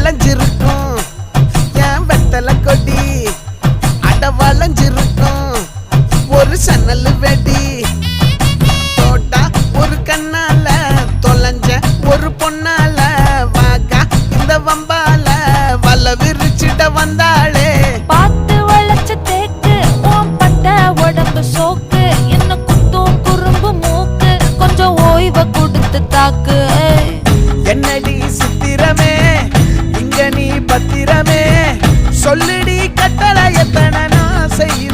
விளைஞ்சிருக்கும் என் வெத்தலை கொடி அட வளைஞ்சிருக்கும் ஒரு சன்னல் வெடி தோட்டா ஒரு கண்ணால தொலைஞ்ச ஒரு பொண்ணால வாகா இந்த வம்பால வல விரிச்சிட வந்தாளே பார்த்து வளைச்ச தேக்கு உன் பட்ட உடம்பு சோக்கு என்ன குத்தும் குறும்பு மூக்கு கொஞ்சம் ஓய்வை கொடுத்து தாக்கு என்னடி சித்திரமே இங்க நீ பத்திரமே சொல்லுடி கட்டளை எத்தனை நான் செய்வேன்